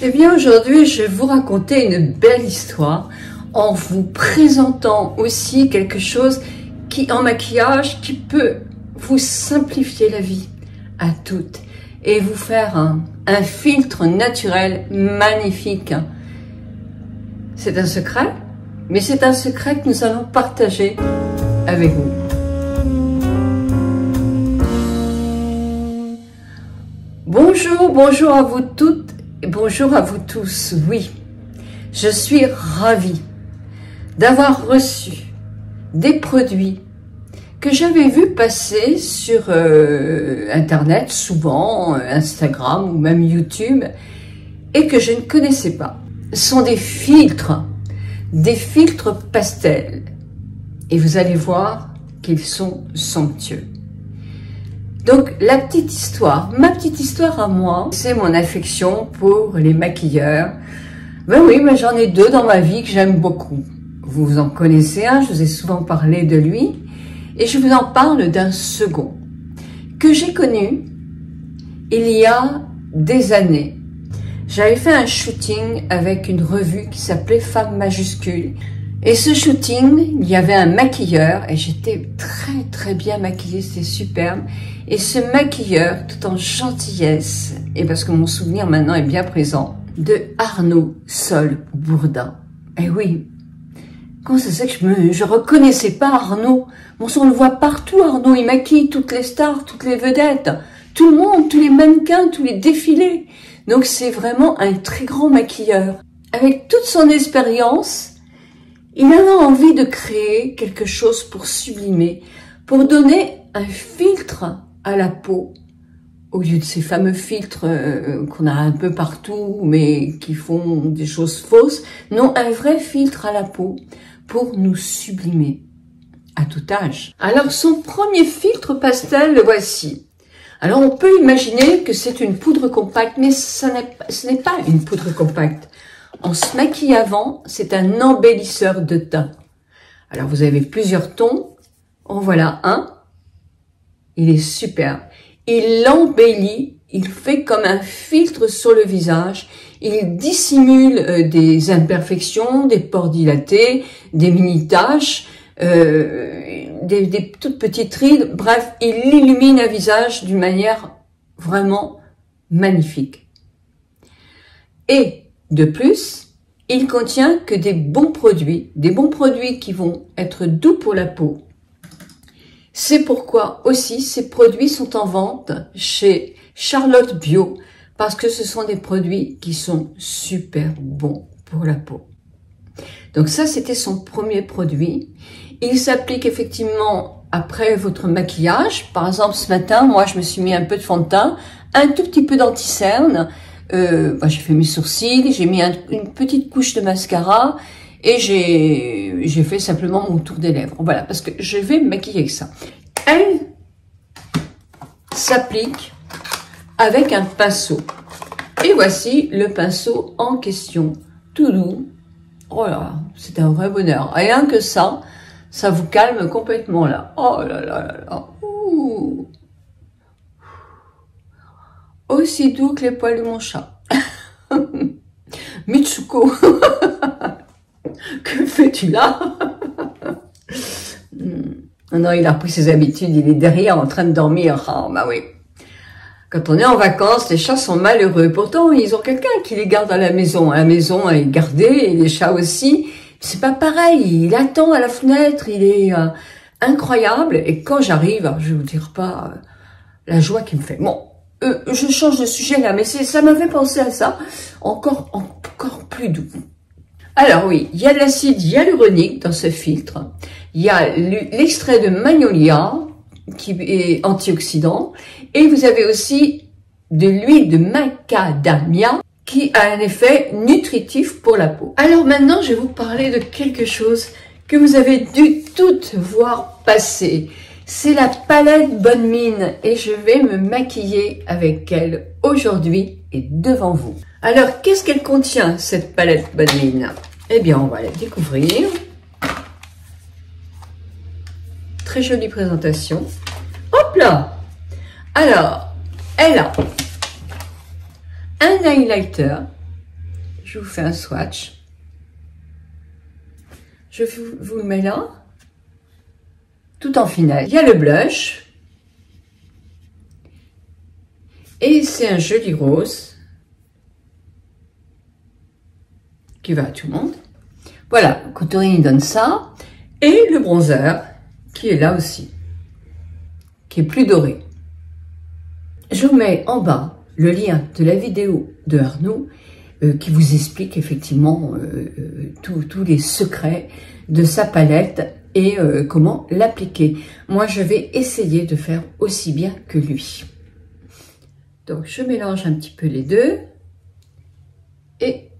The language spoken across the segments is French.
Eh bien aujourd'hui je vais vous raconter une belle histoire en vous présentant aussi quelque chose qui en maquillage qui peut vous simplifier la vie à toutes et vous faire un filtre naturel magnifique. C'est un secret, mais c'est un secret que nous allons partager avec vous. Bonjour à vous toutes et bonjour à vous tous. Oui, je suis ravie d'avoir reçu des produits que j'avais vus passer sur Internet, souvent Instagram ou même YouTube, et que je ne connaissais pas. Ce sont des filtres pastels. Et vous allez voir qu'ils sont somptueux. Donc, ma petite histoire à moi, c'est mon affection pour les maquilleurs. Ben oui, mais j'en ai deux dans ma vie que j'aime beaucoup. Vous en connaissez un, je vous ai souvent parlé de lui. Et je vous en parle d'un second, que j'ai connu il y a des années. J'avais fait un shooting avec une revue qui s'appelait Femme Majuscule. Et ce shooting, il y avait un maquilleur et j'étais très bien maquillée, c'était superbe. Et ce maquilleur, tout en gentillesse, et parce que mon souvenir maintenant est bien présent, de Arnaud Sol Bourdin. Eh oui, comment ça se fait que je reconnaissais pas Arnaud? Bon, on le voit partout, Arnaud, il maquille toutes les stars, toutes les vedettes, tout le monde, tous les mannequins, tous les défilés. Donc c'est vraiment un très grand maquilleur. Avec toute son expérience, il avait envie de créer quelque chose pour sublimer, pour donner un filtre à la peau, au lieu de ces fameux filtres qu'on a un peu partout, mais qui font des choses fausses. Non, un vrai filtre à la peau pour nous sublimer, à tout âge. Alors, son premier filtre pastel, le voici. Alors, on peut imaginer que c'est une poudre compacte, mais ce n'est pas une poudre compacte. On se maquille avant, c'est un embellisseur de teint. Alors, vous avez plusieurs tons. En voilà un. Il est super. Il l'embellit, il fait comme un filtre sur le visage. Il dissimule des imperfections, des pores dilatés, des mini-taches, des toutes petites rides. Bref, il illumine un visage d'une manière vraiment magnifique. Et de plus, il contient que des bons produits qui vont être doux pour la peau. C'est pourquoi aussi ces produits sont en vente chez Charlotte Bio, parce que ce sont des produits qui sont super bons pour la peau. Donc ça, c'était son premier produit. Il s'applique effectivement après votre maquillage. Par exemple, ce matin, moi, je me suis mis un peu de fond de teint, un tout petit peu d'anti-cerne. J'ai fait mes sourcils, j'ai mis une petite couche de mascara et j'ai fait simplement mon tour des lèvres. Voilà, parce que je vais me maquiller avec ça. Elle s'applique avec un pinceau. Et voici le pinceau en question, tout doux. Oh là, c'est un vrai bonheur. Rien que ça vous calme complètement là. Oh là là là là. Ouh. Aussi doux que les poils de mon chat. Mitsuko, que fais-tu là? Non, il a repris ses habitudes, il est derrière en train de dormir. Ah, bah oui. Quand on est en vacances, les chats sont malheureux. Pourtant, ils ont quelqu'un qui les garde à la maison. La maison est gardée et les chats aussi. C'est pas pareil. Il attend à la fenêtre, il est incroyable. Et quand j'arrive, je vais vous dire pas la joie qu'il me fait. Bon. Je change de sujet là, mais ça m'a fait penser à ça, encore plus doux. Alors oui, il y a de l'acide hyaluronique dans ce filtre, il y a l'extrait de magnolia qui est antioxydant, et vous avez aussi de l'huile de macadamia qui a un effet nutritif pour la peau. Alors maintenant, je vais vous parler de quelque chose que vous avez dû toutes voir passer. C'est la palette Bonne Mine et je vais me maquiller avec elle aujourd'hui et devant vous. Alors, qu'est-ce qu'elle contient, cette palette Bonne Mine? Eh bien, on va la découvrir. Très jolie présentation. Hop là! Alors, elle a un highlighter je vous fais un swatch. Je vous le mets là, tout en finale. Il y a le blush. Et c'est un joli rose qui va à tout le monde. Voilà, Contouring donne ça. Et le bronzer qui est là aussi, qui est plus doré. Je vous mets en bas le lien de la vidéo de Arnaud qui vous explique effectivement tous les secrets de sa palette et comment l'appliquer. Moi, je vais essayer de faire aussi bien que lui. Donc, je mélange un petit peu les deux et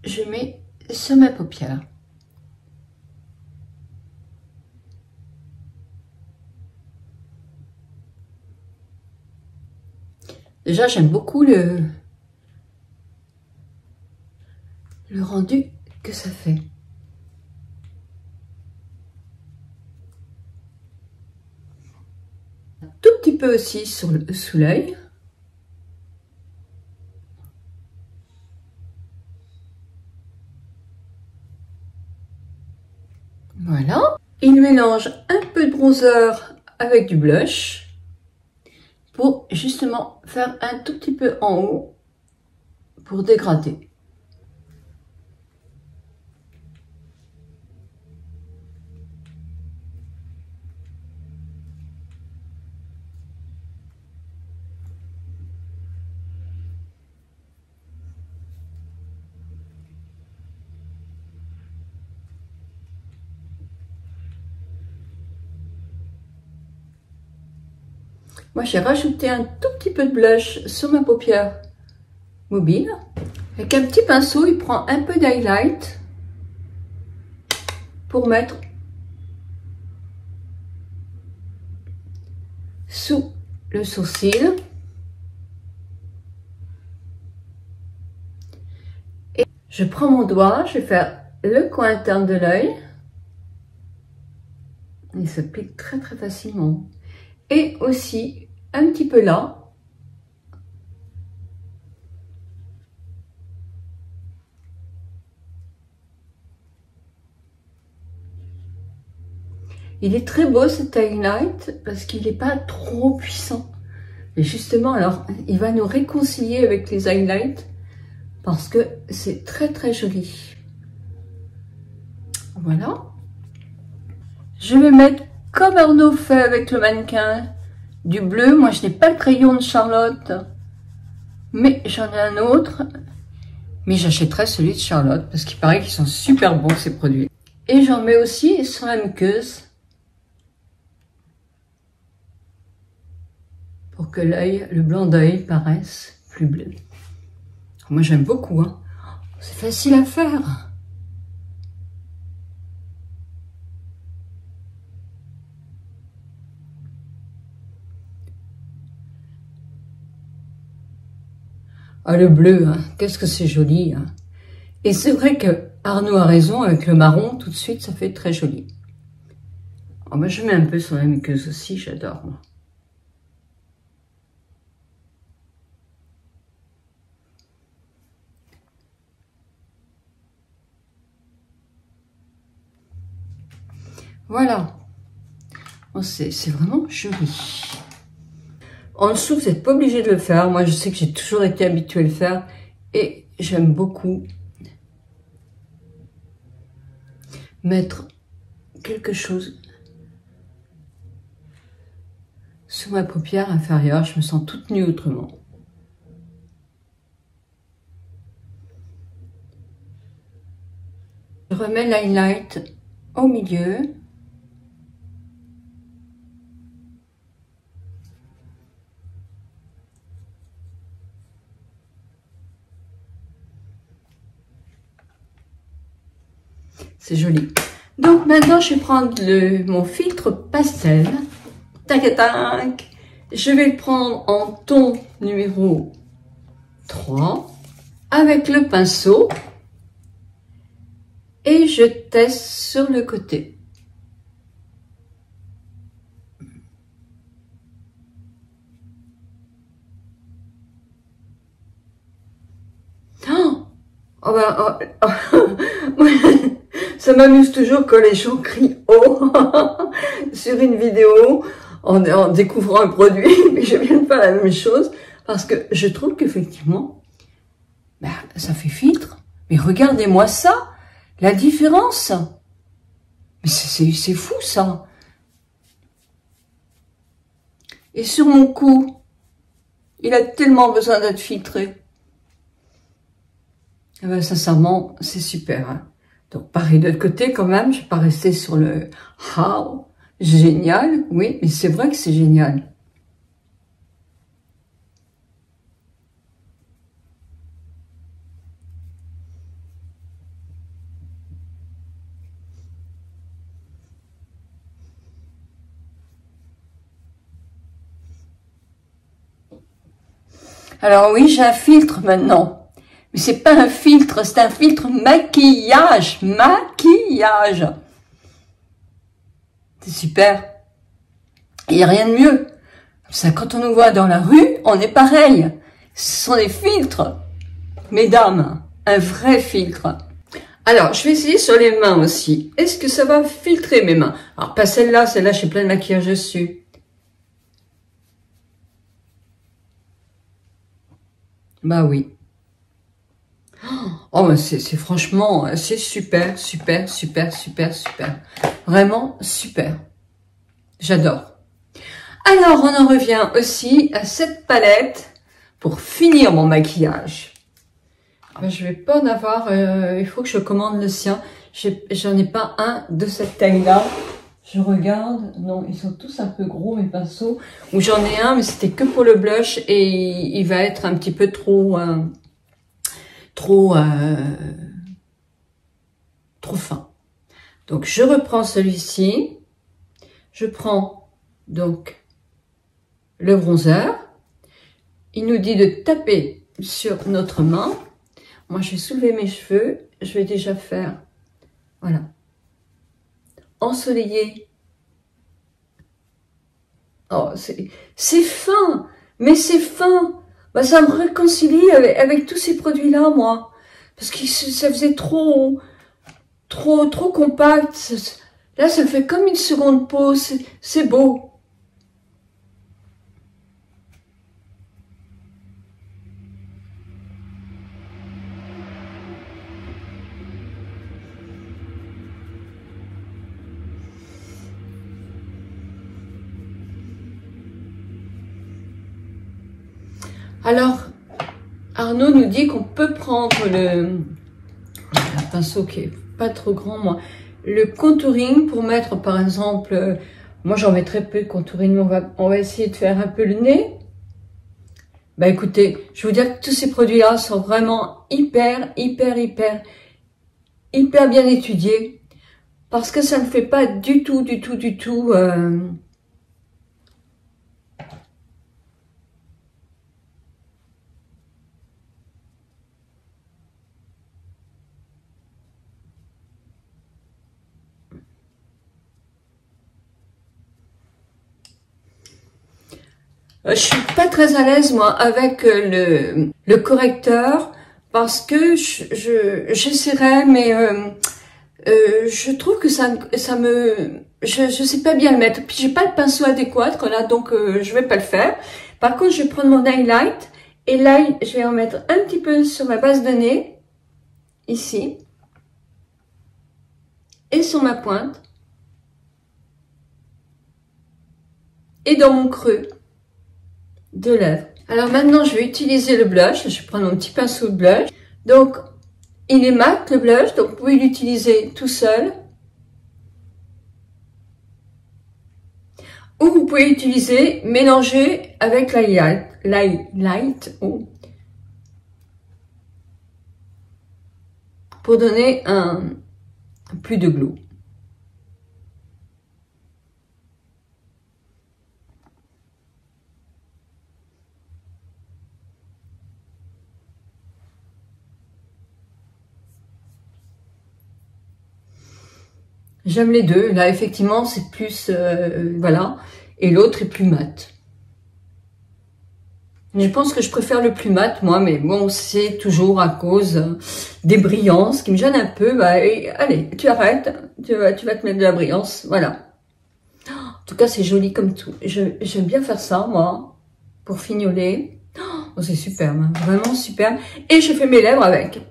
je mets sur ma paupière. Déjà, j'aime beaucoup le rendu que ça fait. Un tout petit peu aussi sous l'œil. Voilà. Il mélange un peu de bronzer avec du blush pour justement faire un tout petit peu en haut pour dégrader. Moi, j'ai rajouté un tout petit peu de blush sur ma paupière mobile. Avec un petit pinceau, il prend un peu d'highlight pour mettre sous le sourcil. Et je prends mon doigt, je vais faire le coin interne de l'œil. Il se plie très très facilement. Et aussi un petit peu là. Il est très beau cet highlight parce qu'il n'est pas trop puissant. Et justement, alors, il va nous réconcilier avec les highlights parce que c'est très très joli. Voilà. Je vais mettre comme Arnaud fait avec le mannequin du bleu. Moi, je n'ai pas le crayon de Charlotte, mais j'en ai un autre. Mais j'achèterai celui de Charlotte parce qu'il paraît qu'ils sont super bons ces produits. Et j'en mets aussi sur la muqueuse pour que l'œil, le blanc d'œil paraisse plus bleu. Moi, j'aime beaucoup, hein. C'est facile à faire. Ah, le bleu, hein, qu'est-ce que c'est joli, hein. Et c'est vrai que Arnaud a raison, avec le marron, tout de suite, ça fait très joli. Oh, ben, je mets un peu sur la muqueuse aussi, j'adore, moi. Voilà. Oh, c'est vraiment joli. En dessous, vous n'êtes pas obligé de le faire. Moi, je sais que j'ai toujours été habituée à le faire. Et j'aime beaucoup mettre quelque chose sous ma paupière inférieure. Je me sens toute nue autrement. Je remets l'highlight au milieu. C'est joli. Donc maintenant, je vais prendre mon filtre pastel. Tac, tac. Je vais le prendre en ton numéro 3 avec le pinceau. Et je teste sur le côté. Oh, Oh ben, ça m'amuse toujours quand les gens crient haut sur une vidéo en découvrant un produit, mais je viens de faire la même chose parce que je trouve qu'effectivement, ben, ça fait filtre. Mais regardez-moi ça, la différence. Mais c'est fou ça. Et sur mon cou, il a tellement besoin d'être filtré. Eh ben, sincèrement, c'est super. Hein. Donc, pareil de l'autre côté, quand même, je ne vais pas rester sur le « how ». Génial, oui, mais c'est vrai que c'est génial. Alors oui, j'ai un filtre maintenant. Mais c'est pas un filtre, c'est un filtre maquillage. Maquillage. C'est super. Il n'y a rien de mieux. Ça, quand on nous voit dans la rue, on est pareil. Ce sont des filtres. Mesdames, un vrai filtre. Alors, je vais essayer sur les mains aussi. Est-ce que ça va filtrer mes mains? Alors, pas celle-là, j'ai plein de maquillage dessus. Bah oui. Oh, c'est franchement, c'est super, super, super, super, super. Vraiment super. J'adore. Alors, on en revient aussi à cette palette pour finir mon maquillage. Ben, je vais pas en avoir, il faut que je commande le sien. J'en ai pas un de cette taille-là. Je regarde, non, ils sont tous un peu gros mes pinceaux. Ou j'en ai un, mais c'était que pour le blush et il va être un petit peu trop fin. Donc je reprends celui-ci. Je prends donc le bronzer. Il nous dit de taper sur notre main. Moi, je vais soulever mes cheveux. Je vais déjà faire, voilà, ensoleillé. Oh, c'est fin, mais c'est fin. Bah, ça me réconcilie avec tous ces produits-là, moi. Parce que ça faisait trop compact. Là, ça fait comme une seconde peau. C'est beau. Alors, Arnaud nous dit qu'on peut prendre un pinceau qui est pas trop grand, moi, le contouring pour mettre, par exemple, moi j'en mets très peu de contouring, mais on va essayer de faire un peu le nez. Bah écoutez, je vais vous dire que tous ces produits-là sont vraiment hyper bien étudiés, parce que ça ne fait pas du tout, je suis pas très à l'aise moi avec le correcteur parce que j'essaierai mais je trouve que je sais pas bien le mettre. Puis j'ai pas le pinceau adéquat là donc je vais pas le faire. Par contre, je vais prendre mon highlight et là je vais en mettre un petit peu sur ma base de nez ici et sur ma pointe et dans mon creux de lèvres. Alors maintenant, je vais utiliser le blush. Je vais prendre mon petit pinceau de blush. Donc, il est mat, le blush. Donc, vous pouvez l'utiliser tout seul. Ou vous pouvez l'utiliser mélangé avec l'highlight pour donner un plus de glow. J'aime les deux. Là, effectivement, c'est plus... voilà. Et l'autre est plus mat. Je pense que je préfère le plus mat, moi, mais bon, c'est toujours à cause des brillances qui me gênent un peu. Bah, et, allez, tu arrêtes, tu vas te mettre de la brillance, voilà. En tout cas, c'est joli comme tout. J'aime bien faire ça, moi, pour fignoler. Oh, c'est superbe, hein, vraiment superbe. Et je fais mes lèvres avec.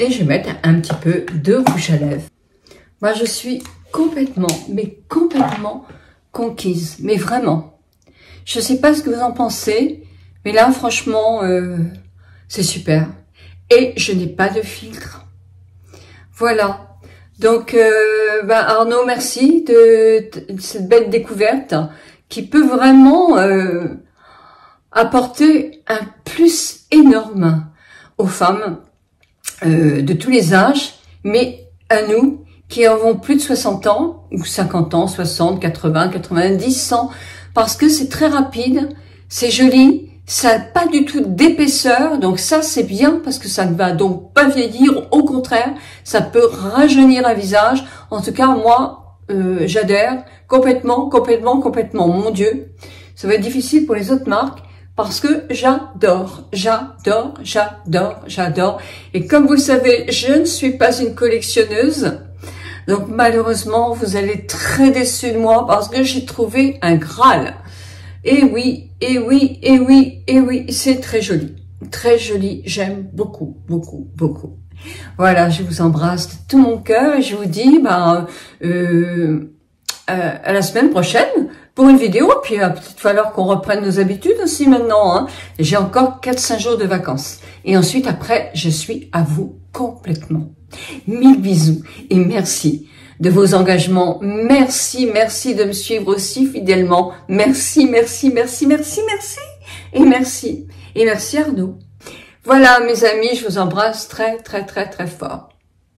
Et je vais mettre un petit peu de rouge à lèvres. Moi, je suis complètement, mais complètement conquise. Mais vraiment. Je ne sais pas ce que vous en pensez, mais là, franchement, c'est super. Et je n'ai pas de filtre. Voilà. Donc, Arnaud, merci de cette belle découverte qui peut vraiment apporter un plus énorme aux femmes de tous les âges, mais à nous qui avons plus de 60 ans, ou 50 ans, 60, 80, 90, 100, parce que c'est très rapide, c'est joli, ça n'a pas du tout d'épaisseur, donc ça c'est bien parce que ça ne va donc pas vieillir, au contraire, ça peut rajeunir un visage. En tout cas, moi, j'adhère complètement, mon Dieu. Ça va être difficile pour les autres marques, parce que j'adore. Et comme vous le savez, je ne suis pas une collectionneuse. Donc malheureusement, vous allez être très déçus de moi parce que j'ai trouvé un Graal. Et oui, c'est très joli. Très joli, j'aime beaucoup. Voilà, je vous embrasse de tout mon cœur et je vous dis à la semaine prochaine pour une vidéo, puis il va peut-être falloir qu'on reprenne nos habitudes aussi maintenant. Hein. J'ai encore 4-5 jours de vacances. Et ensuite, après, je suis à vous complètement. 1000 bisous et merci de vos engagements. Merci de me suivre aussi fidèlement. Merci. Et merci Arnaud. Voilà mes amis, je vous embrasse très fort.